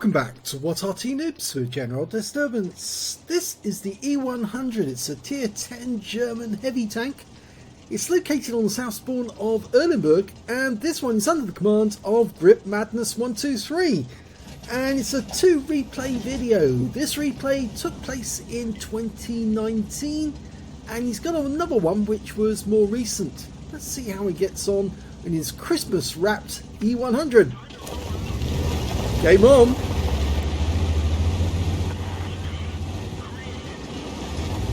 Welcome back to What Arty Noobs with General Disturbance. This is the E100. It's a tier 10 German heavy tank. It's located on the south spawn of Erlenberg, and this one is under the command of gritmaddness123. And it's a 2 replay video. This replay took place in 2019, and he's got another one which was more recent. Let's see how he gets on in his Christmas wrapped E100. Game on!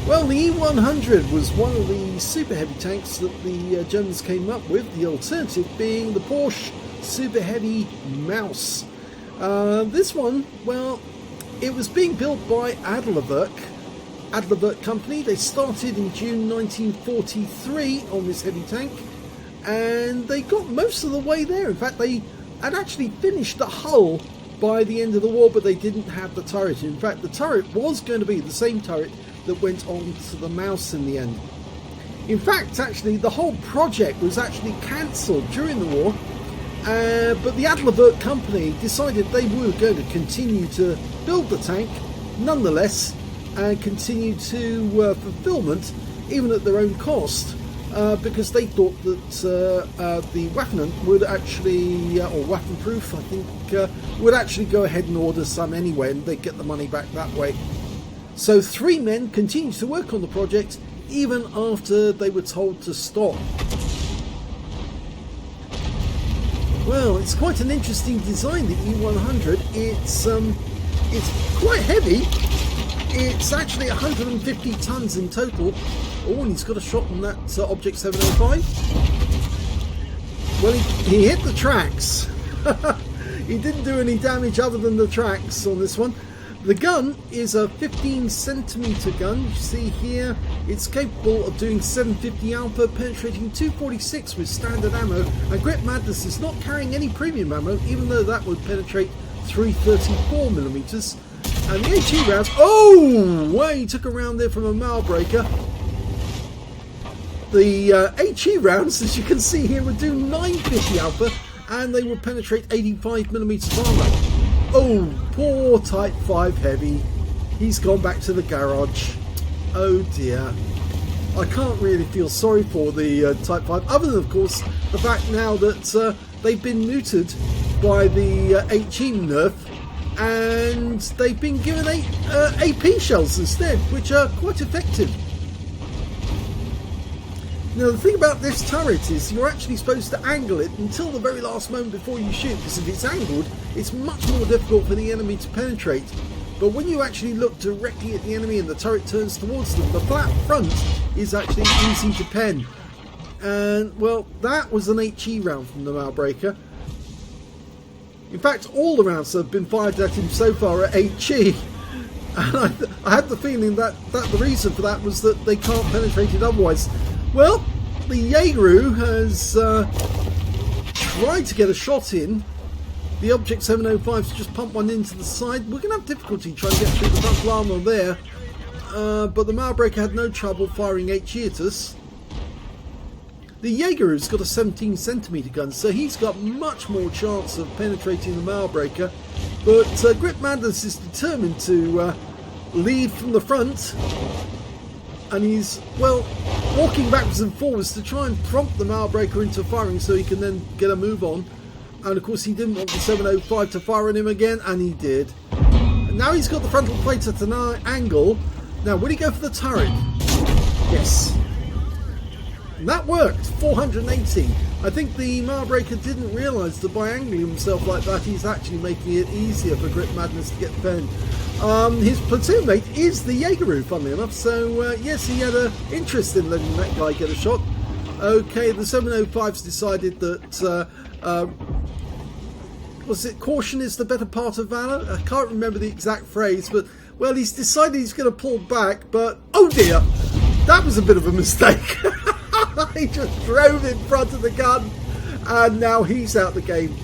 Well, the E100 was one of the super heavy tanks that the Germans came up with, the alternative being the Porsche super heavy Maus. This one, well, it was being built by Aslains company. They started in June 1943 on this heavy tank, and they got most of the way there. In fact, they had actually finished the hull by the end of the war, but they didn't have the turret. In fact, the turret was going to be the same turret that went on to the Maus in the end. In fact, actually, the whole project was actually cancelled during the war, but the Aslains company decided they were going to continue to build the tank nonetheless and continue to fulfillment even at their own cost, because they thought that the Waffen would actually, or Waffenproof I think, would actually go ahead and order some anyway, and they'd get the money back that way. So 3 men continued to work on the project even after they were told to stop. Well, it's quite an interesting design, the E100. It's quite heavy. It's actually 150 tons in total. Oh, and he's got a shot on that Object 705. Well, he hit the tracks. He didn't do any damage other than the tracks on this one. The gun is a 15cm gun. You see here, it's capable of doing 750 alpha, penetrating 246 with standard ammo. And Grit Madness is not carrying any premium ammo, even though that would penetrate 334mm. And the HE rounds, oh, well, he took a round there from a mile breaker. The HE rounds, as you can see here, would do 950 alpha, and they would penetrate 85mm armor. Oh, poor Type 5 Heavy. He's gone back to the garage. Oh dear. I can't really feel sorry for the Type 5, other than, of course, the fact now that they've been neutered by the HE nerf, and they've been given AP shells instead, which are quite effective. Now, the thing about this turret is you're actually supposed to angle it until the very last moment before you shoot, because if it's angled, it's much more difficult for the enemy to penetrate. But when you actually look directly at the enemy and the turret turns towards them, the flat front is actually easy to pen. And, well, that was an HE round from the Malbreaker. In fact, all the rounds that have been fired at him so far are HE. And I had the feeling that the reason for that was that they can't penetrate it otherwise. Well, the Jaegeru has tried to get a shot in. The Object 705's just pumped one into the side. We're going to have difficulty trying to get through the frontal armour there. But the Malbreaker had no trouble firing HE at us. The Jaegeru's got a 17cm gun, so he's got much more chance of penetrating the Malbreaker. But Grit Madness is determined to lead from the front. And he's, well, walking backwards and forwards to try and prompt the Malbreaker into firing so he can then get a move on. And of course he didn't want the 705 to fire on him again, and he did. And now he's got the frontal plate at an angle. Now, will he go for the turret? Yes. And that worked, 480. I think the Malbreaker didn't realise that by angling himself like that, he's actually making it easier for Grit Madness to get the pen. His platoon mate is the Jaegeru, funnily enough, so yes, he had an interest in letting that guy get a shot. Okay, the 705's decided that, was it caution is the better part of valour? I can't remember the exact phrase, but, well, he's decided he's going to pull back, but, oh dear, that was a bit of a mistake. He just drove in front of the gun, and now he's out the game.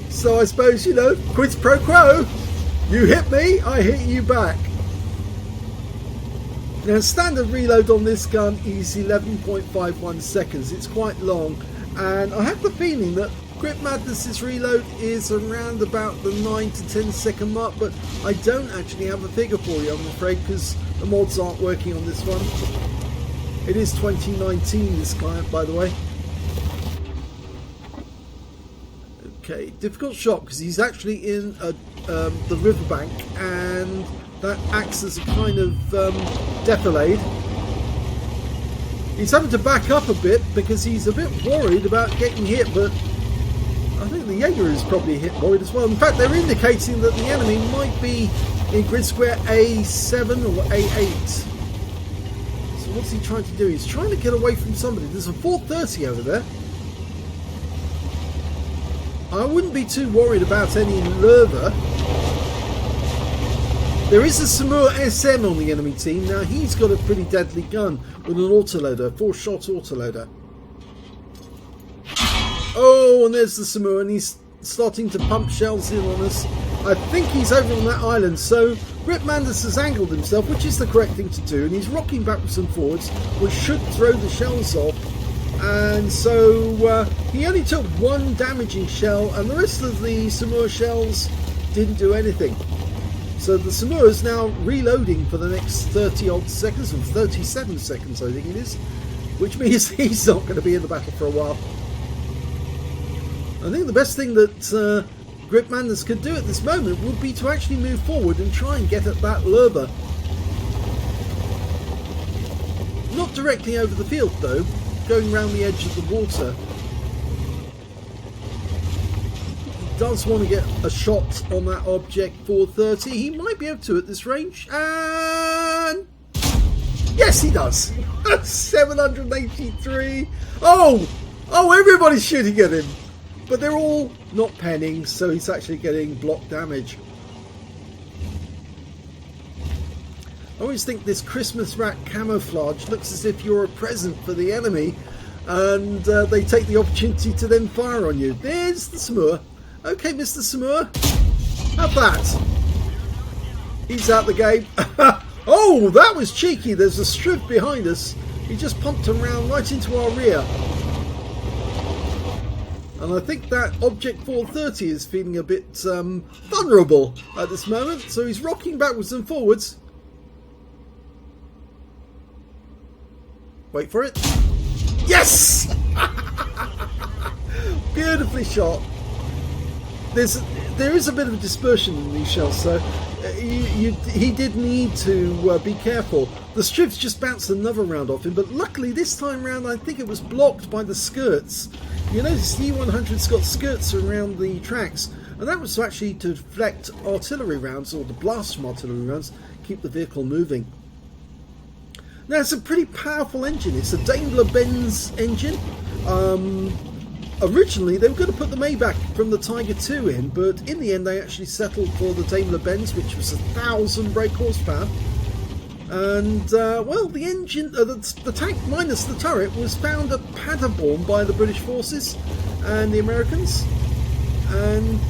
So I suppose, you know, quid pro quo. You hit me, I hit you back. Now, standard reload on this gun is 11.51 seconds. It's quite long, and I have the feeling that Grip Madness's reload is around about the 9 to 10 second mark, but I don't actually have a figure for you, I'm afraid, because the mods aren't working on this one. It is 2019, this client, by the way. Okay, difficult shot because he's actually in the riverbank, and that acts as a kind of defilade. He's having to back up a bit because he's a bit worried about getting hit, but I think the Jaeger is probably worried as well. In fact, they're indicating that the enemy might be in grid square A7 or A8. So what's he trying to do? He's trying to get away from somebody. There's a 430 over there. I wouldn't be too worried about any lurver. There is a Samura SM on the enemy team. Now he's got a pretty deadly gun with an autoloader, 4-shot autoloader. Oh, and there's the Samura, and he's starting to pump shells in on us. I think he's over on that island, so Grip Madness has angled himself, which is the correct thing to do, and he's rocking backwards and forwards, which should throw the shells off. And so he only took one damaging shell, and the rest of the Samura shells didn't do anything. So the Samura is now reloading for the next 30 odd seconds, or 37 seconds I think it is, which means he's not going to be in the battle for a while. I think the best thing that Grip Madness could do at this moment would be to actually move forward and try and get at that lurver. Not directly over the field though, going around the edge of the water. He does want to get a shot on that object 430. He might be able to at this range, and yes he does. 783. Oh, everybody's shooting at him, but they're all not penning, so he's actually getting block damage. I always think this Christmas rat camouflage looks as if you're a present for the enemy, and they take the opportunity to then fire on you. There's the Samura. Okay, Mr. Samura, have that. He's out the game. Oh, that was cheeky. There's a Striv behind us. He just pumped him round right into our rear. And I think that Object 430 is feeling a bit vulnerable at this moment, so he's rocking backwards and forwards. Wait for it. Yes! Beautifully shot. There is a bit of dispersion in these shells, so he did need to be careful. The Strivs just bounced another round off him, but luckily this time round I think it was blocked by the skirts. You notice the E100's got skirts around the tracks, and that was actually to deflect artillery rounds, or to blast from artillery rounds, keep the vehicle moving. Now it's a pretty powerful engine. It's a Daimler-Benz engine. Originally they were going to put the Maybach from the Tiger II in, but in the end they actually settled for the Daimler-Benz, which was 1,000 brake horsepower. And well, the engine, the tank minus the turret was found at Paderborn by the British forces and the Americans, and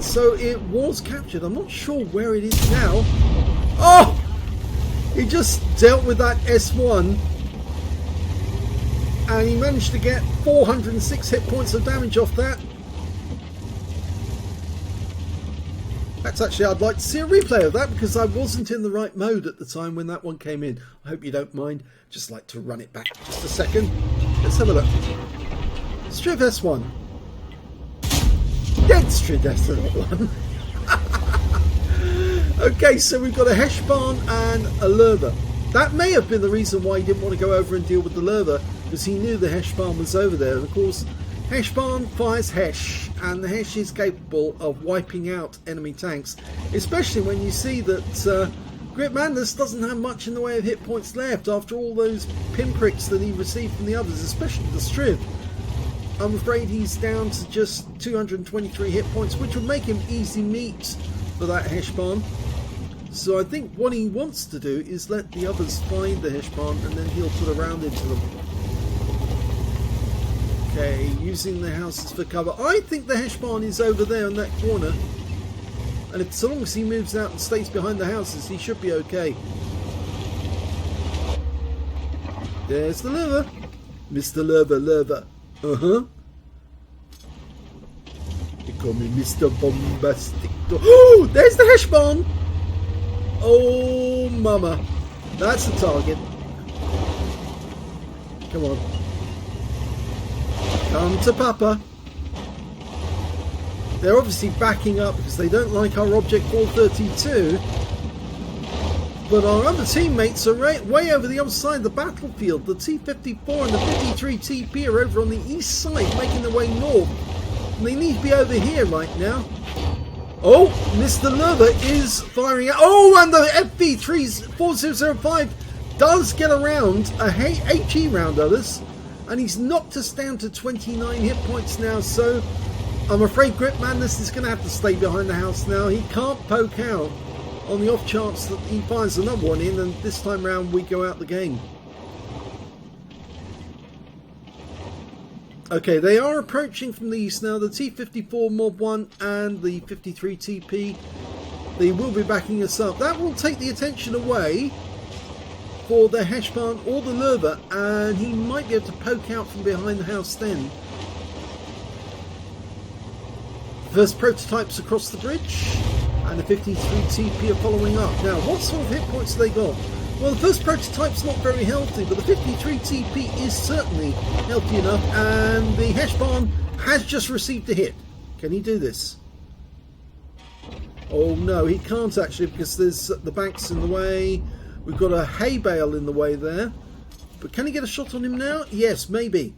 so it was captured. I'm not sure where it is now. Oh! He just dealt with that S1 and he managed to get 406 hit points of damage off that. That's actually, I'd like to see a replay of that because I wasn't in the right mode at the time when that one came in. I hope you don't mind. Just like to run it back just a second. Let's have a look. Striv S1. Dead Striv S1. Okay, so we've got a Heshbarn and a Lurver. That may have been the reason why he didn't want to go over and deal with the Lurver, because he knew the Heshbarn was over there. And of course, Heshbarn fires Hesh, and the Hesh is capable of wiping out enemy tanks, especially when you see that Grip Madness doesn't have much in the way of hit points left after all those pinpricks that he received from the others, especially the Striv. I'm afraid he's down to just 223 hit points, which would make him easy meat for that Heshbarn. So I think what he wants to do is let the others find the Heshbarn, and then he'll put a round into them. Okay, using the houses for cover. I think the Heshbarn is over there in that corner, and if so long as he moves out and stays behind the houses, he should be okay. There's the Lurver. Mr. Lurver. Come in, Mr. Bombastic. Oh, there's the Heshbon. Oh, mama. That's the target. Come on. Come to Papa. They're obviously backing up because they don't like our Object 432. But our other teammates are way over the other side of the battlefield. The T-54 and the 53 TP are over on the east side, making their way north. And they need to be over here right now. Oh, Mr. Lerber is firing out. Oh, and the FV4005 does get around a HE round others. And he's knocked us down to 29 hit points now. So I'm afraid Grit Madness is going to have to stay behind the house now. He can't poke out on the off chance that he finds another one in, and this time round we go out the game. Okay, they are approaching from the east now. The T-54 Mob 1 and the 53 TP, they will be backing us up. That will take the attention away for the Heshbon or the Lerber, and he might be able to poke out from behind the house then. First prototypes across the bridge. And the 53 TP are following up. Now, what sort of hit points have they got? Well, the first prototype's not very healthy, but the 53 TP is certainly healthy enough. And the Heshbon has just received a hit. Can he do this? Oh no, he can't actually, because there's the bank's in the way. We've got a hay bale in the way there. But can he get a shot on him now? Yes, maybe.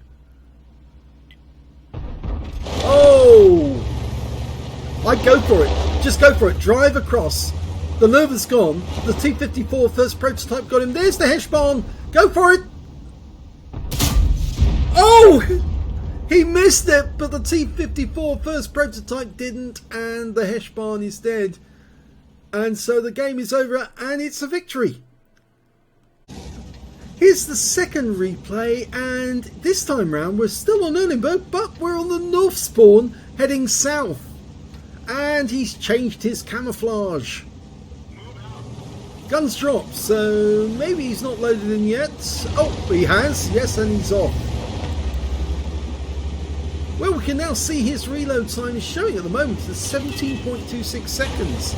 Oh! I'd go for it. Just go for it. Drive across. The Lerber's gone. The T-54 first prototype got him. There's the Heshbon. Go for it. Oh! He missed it, but the T-54 first prototype didn't, and the Heshbon is dead. And so the game is over, and it's a victory. Here's the second replay, and this time round we're still on Erlenberg, but we're on the north spawn, heading south. And he's changed his camouflage. Guns dropped, so maybe he's not loaded in yet. Oh, he has, yes, and he's off. Well, we can now see his reload time is showing at the moment as 17.26 seconds.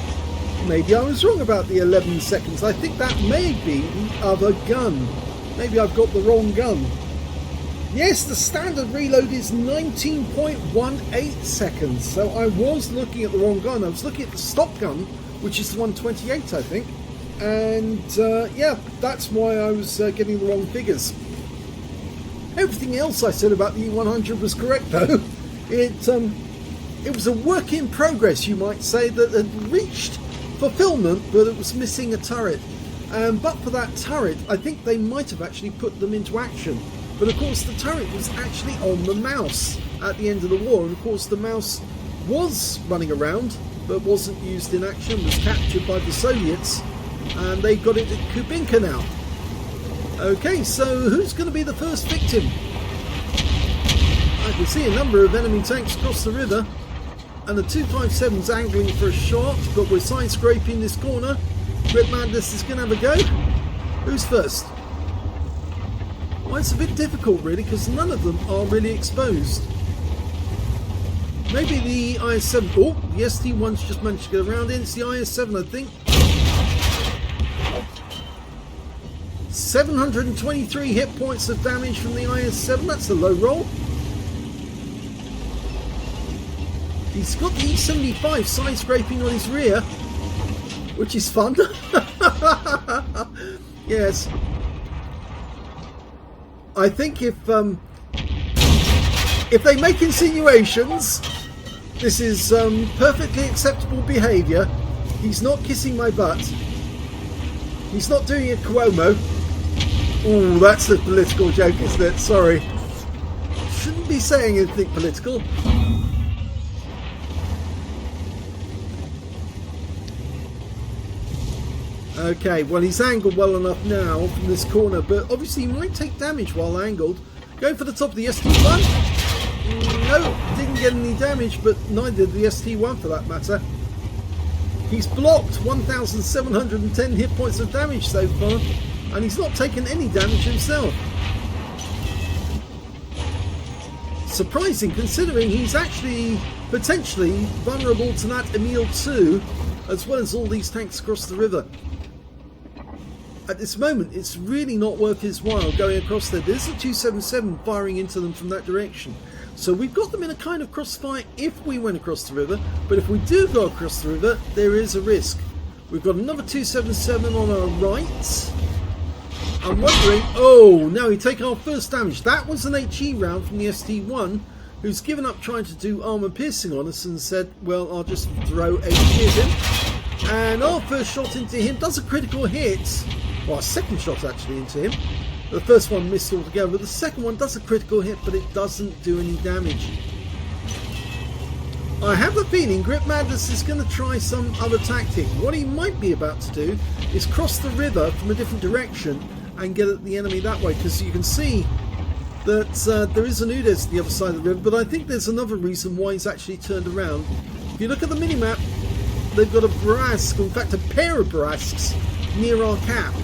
Maybe I was wrong about the 11 seconds. I think that may be the other gun. Maybe I've got the wrong gun. Yes, the standard reload is 19.18 seconds. So I was looking at the wrong gun. I was looking at the stock gun, which is the 128, I think. And yeah, that's why I was getting the wrong figures. Everything else I said about the E100 was correct, though. It was a work in progress, you might say, that had reached fulfillment, but it was missing a turret. But for that turret, I think they might have actually put them into action. But of course the turret was actually on the mouse at the end of the war, and of course the mouse was running around but wasn't used in action, was captured by the Soviets, and they got it at Kubinka now. Okay, so who's going to be the first victim? I can see a number of enemy tanks across the river, and the 257's angling for a shot, but we're side scraping this corner. Grit Madness is going to have a go. Who's first? Well, it's a bit difficult really, because none of them are really exposed. Maybe the IS-7. Oh, the ST-1's just managed to get around in. It's the IS-7, I think. 723 hit points of damage from the IS-7. That's a low roll. He's got the E75 side scraping on his rear, which is fun. Yes. I think if they make insinuations, this is perfectly acceptable behaviour. He's not kissing my butt. He's not doing a Cuomo. Ooh, that's a political joke, isn't it? Sorry. Shouldn't be saying anything political. Okay, well he's angled well enough now from this corner, but obviously he might take damage while angled. Going for the top of the ST-1. No, didn't get any damage, but neither did the ST-1 for that matter. He's blocked 1,710 hit points of damage so far, and he's not taken any damage himself. Surprising, considering he's actually potentially vulnerable to that Emil too, as well as all these tanks across the river. At this moment, it's really not worth his while going across there. There's a 277 firing into them from that direction. So we've got them in a kind of crossfire if we went across the river, but if we do go across the river, there is a risk. We've got another 277 on our right. I'm wondering, oh, now we take our first damage. That was an HE round from the ST1, who's given up trying to do armor piercing on us and said, well, I'll just throw HE at him. And our first shot into him does a critical hit. Well, our second shot actually into him. The first one missed altogether, but the second one does a critical hit, but it doesn't do any damage. I have the feeling Grit Madness is going to try some other tactic. What he might be about to do is cross the river from a different direction and get at the enemy that way, because you can see that there is an Udes to the other side of the river, but I think there's another reason why he's actually turned around. If you look at the minimap, they've got a Barask, in fact a pair of Barasks, near our cap.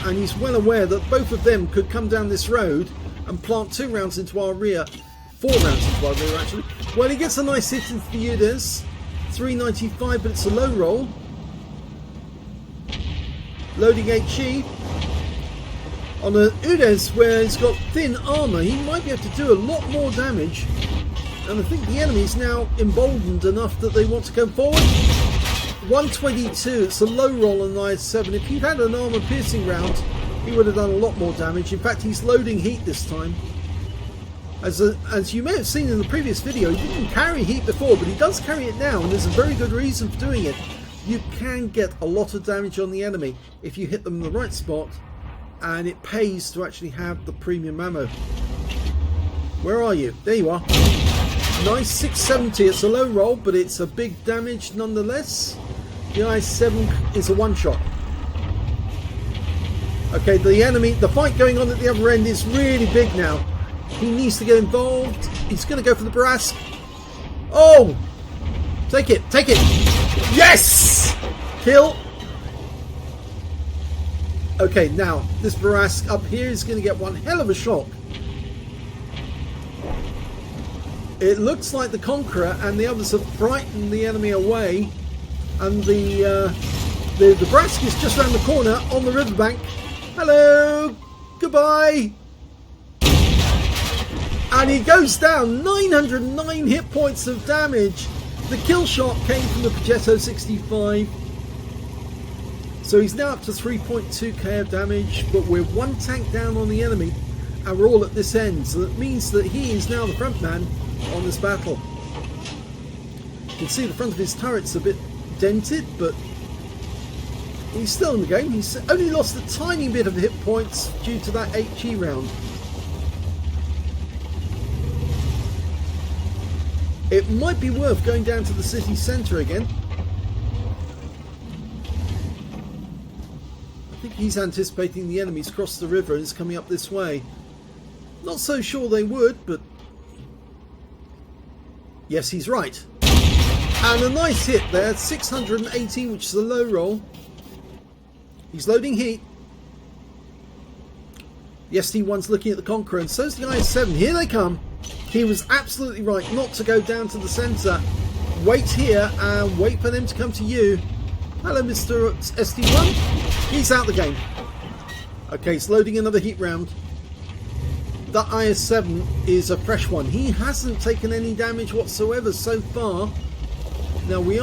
And he's well aware that both of them could come down this road and plant 2 rounds into our rear. 4 rounds into our rear actually. Well, he gets a nice hit into the Udes. 395, but it's a low roll. Loading HE. On an Udes where he's got thin armour, he might be able to do a lot more damage. And I think the enemy's now emboldened enough that they want to come forward. 122, it's a low roll on the IS-7. If he'd had an armour piercing round, he would have done a lot more damage. In fact, he's loading heat this time. As you may have seen in the previous video, he didn't carry heat before, but he does carry it now, and there's a very good reason for doing it. You can get a lot of damage on the enemy if you hit them in the right spot, and it pays to actually have the premium ammo. Where are you? There you are. Nice 670, it's a low roll, but it's a big damage nonetheless. The IS-7 is a one-shot. Okay, the enemy, the fight going on at the other end is really big now. He needs to get involved. He's going to go for the Barask. Oh! Take it, take it! Yes! Kill! Okay, now, this Barask up here is going to get one hell of a shock. It looks like the Conqueror and the others have frightened the enemy away, and the Barask is just around the corner on the riverbank. Hello, goodbye, and he goes down. 909 hit points of damage. The kill shot came from the Progetto 65, so he's now up to 3.2k of damage. But we're 1 tank down on the enemy, and we're all at this end. So that means that he is now the front man on this battle. You can see the front of his turret's a bit dented, but he's still in the game. He's only lost a tiny bit of hit points due to that HE round. It might be worth going down to the city centre again. I think he's anticipating the enemies cross the river and is coming up this way. Not so sure they would, but yes, he's right. And a nice hit there, 618, which is a low roll. He's loading heat. The ST1's looking at the Conqueror, and so's the IS-7. Here they come. He was absolutely right not to go down to the centre. Wait here and wait for them to come to you. Hello, Mr. ST1. He's out the game. Okay, he's loading another heat round. That IS-7 is a fresh one. He hasn't taken any damage whatsoever so far. Now we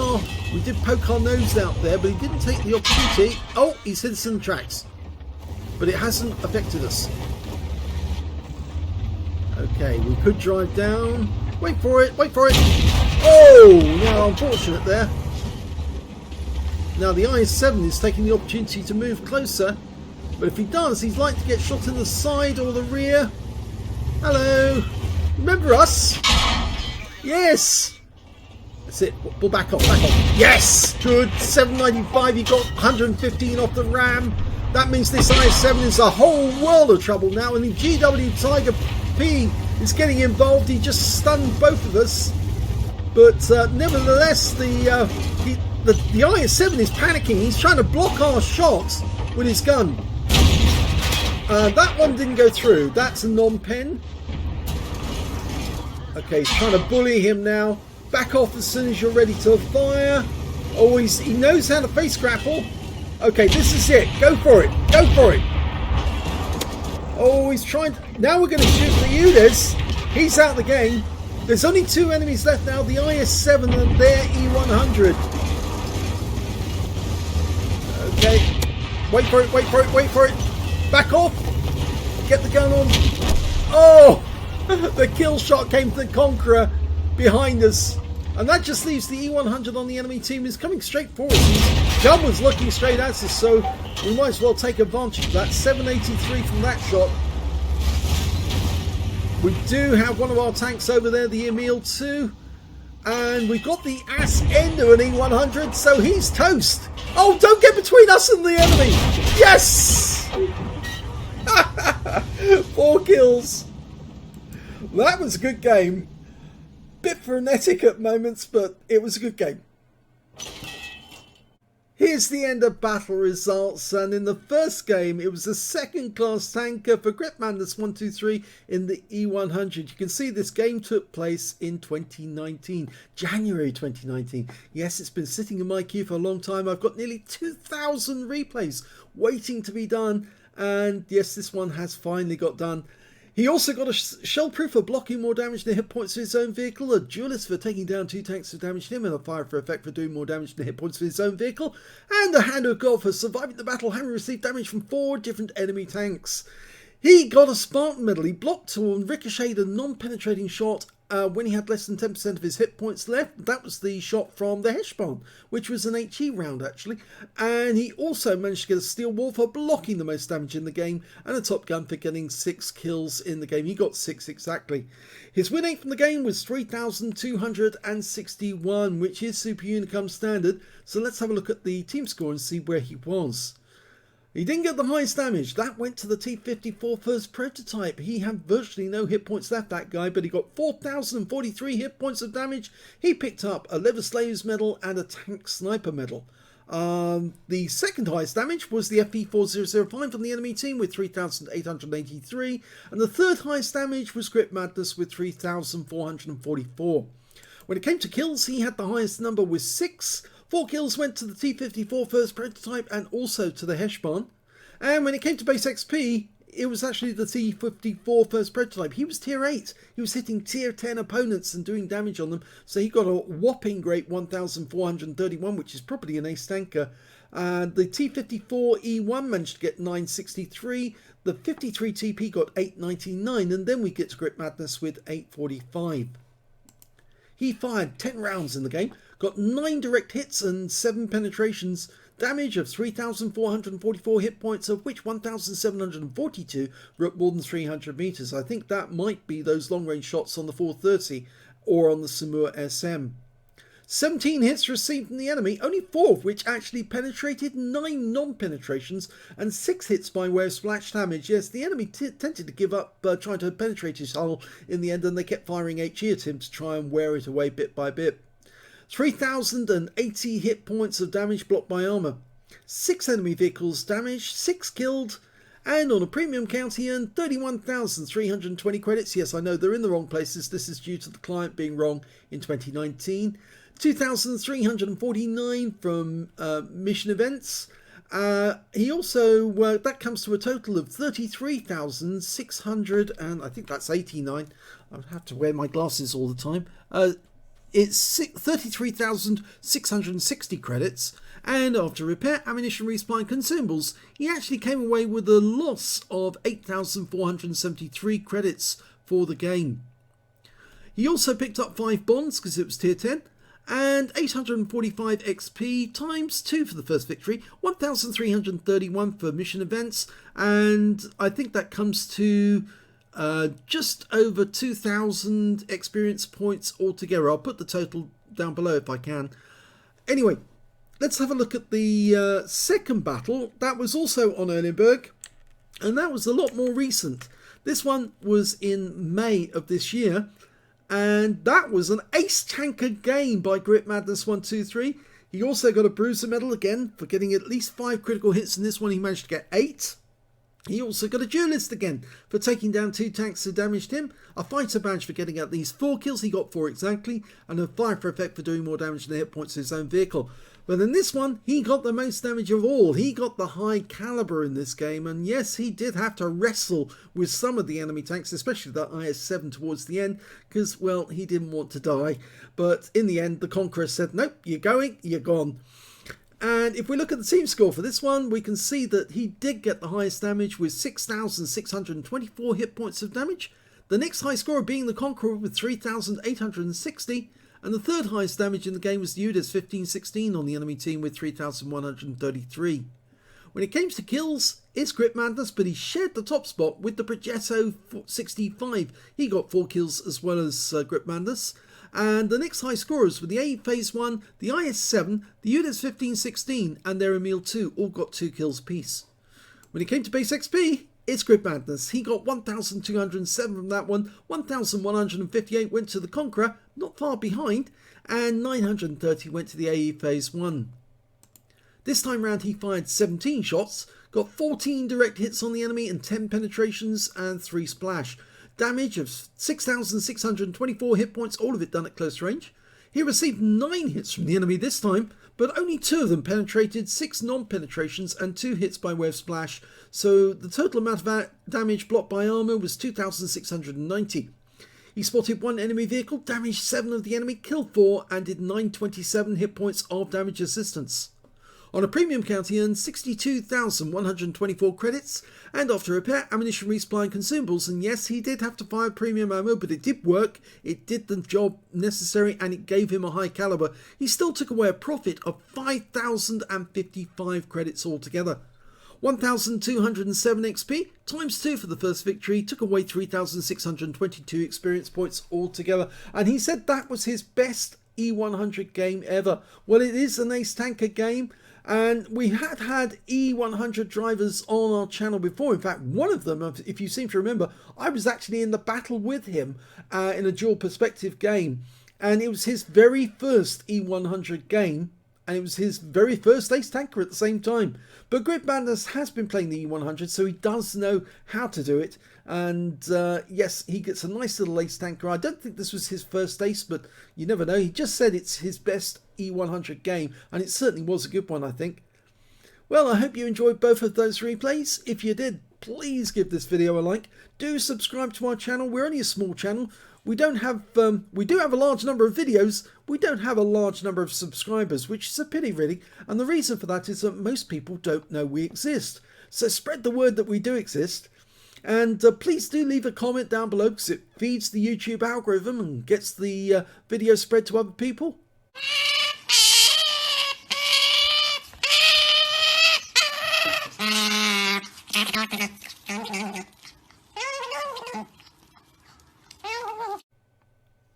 did poke our nose out there, but he didn't take the opportunity. Oh, he's hit us in the tracks. But it hasn't affected us. Okay, we could drive down. Wait for it, wait for it. Oh, now unfortunate there. Now the IS-7 is taking the opportunity to move closer. But if he does, he's likely to get shot in the side or the rear. Hello. Remember us? Yes. That's it. Pull back off, back off. Yes! Good. 795. He got 115 off the RAM. That means this IS-7 is a whole world of trouble now. And the GW Tiger P is getting involved. He just stunned both of us. But nevertheless, the IS-7 is panicking. He's trying to block our shots with his gun. That one didn't go through. That's a non-pen. Okay, he's trying to bully him now. Back off as soon as you're ready to fire. Oh, he knows how to face grapple. Okay, this is it. Go for it. Go for it. Oh, he's trying to... Now we're going to shoot the units. He's out of the game. There's only 2 enemies left now. The IS-7 and their E100. Okay. Wait for it, wait for it, wait for it. Back off. Get the gun on. Oh! The kill shot came to the Conqueror behind us. And that just leaves the E100 on the enemy team. Is coming straight forward. His gun was looking straight at us, so we might as well take advantage of that. 783 from that shot. We do have one of our tanks over there, the Emil 2. And we've got the ass end of an E100, so he's toast. Oh, don't get between us and the enemy. Yes! 4 kills. That was a good game. Bit frenetic at moments, but it was a good game. Here's the end of battle results, and in the first game it was a second class tanker for gritmaddness123 in the E100. You can see this game took place in 2019, January 2019. Yes, it's been sitting in my queue for a long time. I've got nearly 2,000 replays waiting to be done, and yes, this one has finally got done. He also got a shell proof for blocking more damage than hit points of his own vehicle, a duelist for taking down 2 tanks that damaged him, and a fire for effect for doing more damage than hit points of his own vehicle, and a hand of God for surviving the battle, having received damage from 4 different enemy tanks. He got a Spartan medal. He blocked or ricocheted a non-penetrating shot when he had less than 10% of his hit points left. That was the shot from the Heshbon, which was an HE round actually. And he also managed to get a steel wall for blocking the most damage in the game, and a Top Gun for getting 6 kills in the game. He got 6 exactly. His win rate from the game was 3,261, which is Super Unicum standard. So let's have a look at the team score and see where he was. He didn't get the highest damage. That went to the T-54 first prototype. He had virtually no hit points left, that guy, but he got 4,043 hit points of damage. He picked up a Leather Slaves medal and a Tank Sniper medal. The second highest damage was the FE4005 from the enemy team with 3,883, and the third highest damage was Grit Madness with 3,444. When it came to kills, he had the highest number with 6. 4 kills went to the T-54 first prototype and also to the Heshbon. And when it came to base XP, it was actually the T-54 first prototype. He was tier 8. He was hitting tier 10 opponents and doing damage on them. So he got a whopping great 1,431, which is probably an ace tanker. The T-54 E1 managed to get 963. The 53 TP got 899. And then we get to Grit Madness with 845. He fired 10 rounds in the game, got 9 direct hits and 7 penetrations, damage of 3,444 hit points, of which 1,742 were at more than 300 meters. I think that might be those long-range shots on the 430 or on the Samur SM. 17 hits received from the enemy, only 4 of which actually penetrated, 9 non-penetrations, and 6 hits by way of splash damage. Yes, the enemy tended to give up trying to penetrate his hull in the end, and they kept firing HE at him to try and wear it away bit by bit. 3,080 hit points of damage blocked by armour. 6 enemy vehicles damaged, 6 killed, and on a premium count he earned 31,320 credits. Yes, I know they're in the wrong places. This is due to the client being wrong in 2019. 2,349 from mission events. He also, that comes to a total of 33,600, and I think that's 89. I would have to wear my glasses all the time. It's 33,660 credits, and after repair, ammunition, resupply and consumables, he actually came away with a loss of 8,473 credits for the game. He also picked up 5 bonds because it was tier 10, and 845 XP times 2 for the first victory, 1,331 for mission events, and I think that comes to just over 2,000 experience points altogether. I'll put the total down below if I can. Anyway, let's have a look at the second battle. That was also on Erlenberg, and that was a lot more recent. This one was in May of this year, and that was an ace tanker game by gritmaddness123. He also got a bruiser medal again for getting at least 5 critical hits. In this one he managed to get 8. He also got a duelist again for taking down 2 tanks who damaged him, a fighter badge for getting at least 4 kills, he got 4 exactly, and a fire for effect for doing more damage than the hit points to his own vehicle. But in this one, he got the most damage of all. He got the high caliber in this game, and yes, he did have to wrestle with some of the enemy tanks, especially the IS-7 towards the end, because, well, he didn't want to die. But in the end, the Conqueror said, nope, you're going, you're gone. And if we look at the team score for this one, we can see that he did get the highest damage with 6,624 hit points of damage. The next high scorer being the Conqueror with 3,860. And the third highest damage in the game was the UDES 1516 on the enemy team with 3,133. When it came to kills, it's Grit Madness, but he shared the top spot with the Progetto 65. He got 4 kills as well as Grit Madness. And the next high scorers were the A Phase 1, the IS-7, the UDES 1516 and their Emil 2 all got 2 kills apiece. When it came to base XP, it's Grit Madness. He got 1,207 from that one, 1,158 went to the Conqueror, not far behind, and 930 went to the AE Phase 1. This time round he fired 17 shots, got 14 direct hits on the enemy and 10 penetrations and 3 splash. Damage of 6,624 hit points, all of it done at close range. He received 9 hits from the enemy this time, but only 2 of them penetrated, 6 non-penetrations and 2 hits by way of splash. So the total amount of damage blocked by armour was 2,690. He spotted 1 enemy vehicle, damaged 7 of the enemy, killed 4 and did 927 hit points of damage assistance. On a premium count he earned 62,124 credits, and after repair, ammunition, resupply and consumables, and yes, he did have to fire premium ammo, but it did work, it did the job necessary, and it gave him a high caliber. He still took away a profit of 5,055 credits altogether. 1,207 XP, times 2 for the first victory, took away 3,622 experience points altogether, and he said that was his best E100 game ever. Well, it is an ace tanker game, and we had E100 drivers on our channel before. In fact, one of them, if you seem to remember, I was actually in the battle with him in a dual perspective game, and it was his very first E100 game, and it was his very first ace tanker at the same time. But Grit Madness has been playing the E100, so he does know how to do it. And yes, he gets a nice little ace tanker. I don't think this was his first ace, but you never know. He just said it's his best E100 game, and it certainly was a good one, I think. Well, I hope you enjoyed both of those replays. If you did, please give this video a like. Do subscribe to our channel. We're only a small channel. We do have a large number of videos. We don't have a large number of subscribers, which is a pity really. And the reason for that is that most people don't know we exist. So spread the word that we do exist. And please do leave a comment down below, because it feeds the YouTube algorithm and gets the video spread to other people.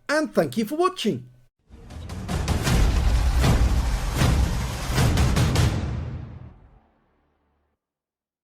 And thank you for watching.